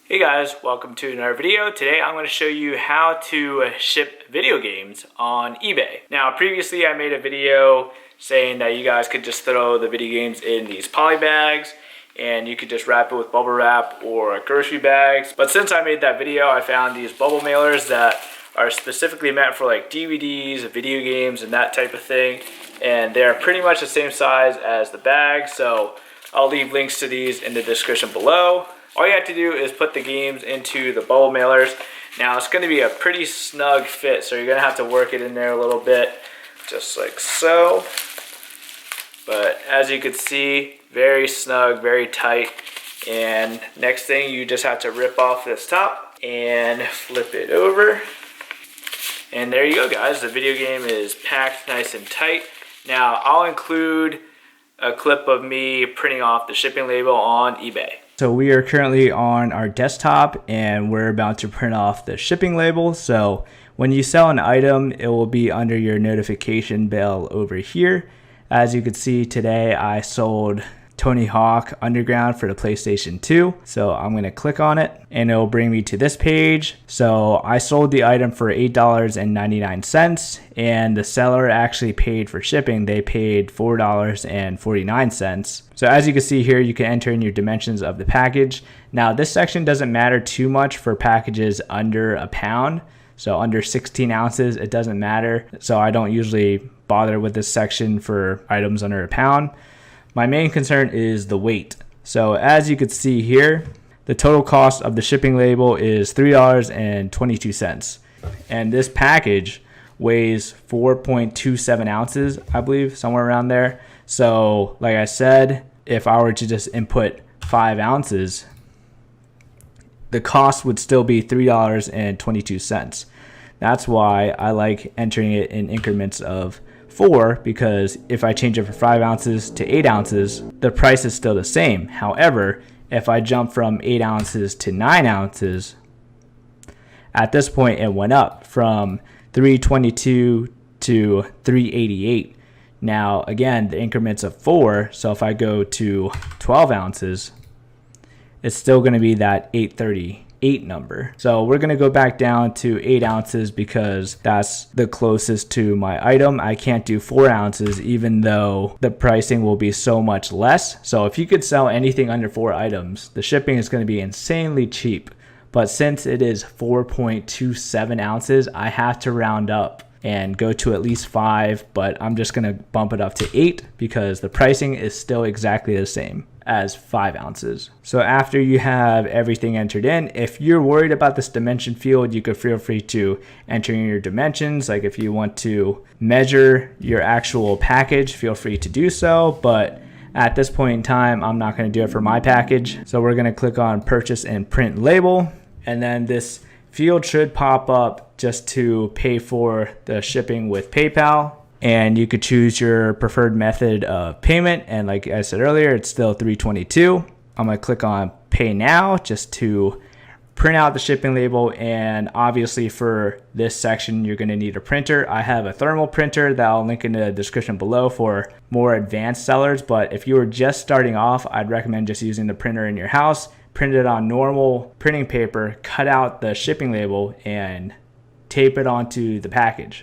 Hey guys, welcome to another video. Today I'm going to show you how to ship video games on eBay. Now previously I made a video saying that you guys could just throw the video games in these poly bags and you could just wrap it with bubble wrap or grocery bags. But since I made that video, I found these bubble mailers that are specifically meant for like DVDs, video games, and that type of thing. And they're pretty much the same size as the bag, so I'll leave links to these in the description below. All you have to do is put the games into the bubble mailers. Now it's going to be a pretty snug fit, so you're going to have to work it in there a little bit, just like so. But as you can see, very snug, very tight. And next thing, you just have to rip off this top and flip it over. And there you go, guys. The video game is packed nice and tight. Now I'll include a clip of me printing off the shipping label on eBay. So we are currently on our desktop and we're about to print off the shipping label. So when you sell an item, it will be under your notification bell over here. As you can see today, I sold Tony Hawk Underground for the PlayStation 2. So I'm going to click on it and it will bring me to this page. So I sold the item for $8.99 and the seller actually paid for shipping. They paid $4.49. So as you can see here, you can enter in your dimensions of the package. Now this section doesn't matter too much for packages under a pound. So under 16 ounces, it doesn't matter. So I don't usually bother with this section for items under a pound. My main concern is the weight. So as you can see here, the total cost of the shipping label is $3.22. And this package weighs 4.27 ounces, I believe, somewhere around there. So like I said, if I were to just input 5 ounces, the cost would still be $3.22. That's why I like entering it in increments of 4, because if I change it from 5 ounces to 8 ounces, the price is still the same. However, if I jump from 8 ounces to 9 ounces, at this point it went up from $3.22 to $3.88. Now again, the increments of 4, so if I go to 12 ounces, it's still going to be that $8.38 number. So we're going to go back down to 8 ounces because that's the closest to my item. I can't do 4 ounces even though the pricing will be so much less. So if you could sell anything under 4 items, the shipping is going to be insanely cheap. But since it is 4.27 ounces, I have to round up and go to at least 5, but I'm just going to bump it up to 8 because the pricing is still exactly the same as 5 ounces. So after you have everything entered in, if you're worried about this dimension field, you could feel free to enter in your dimensions. Like if you want to measure your actual package, feel free to do so. But at this point in time, I'm not going to do it for my package. So we're going to click on purchase and print label. And then this field should pop up just to pay for the shipping with PayPal. And you could choose your preferred method of payment. And like I said earlier, it's still $3.22. I'm going to click on pay now just to print out the shipping label. And obviously for this section, you're going to need a printer. I have a thermal printer that I'll link in the description below for more advanced sellers. But if you were just starting off, I'd recommend just using the printer in your house, print it on normal printing paper, cut out the shipping label and tape it onto the package.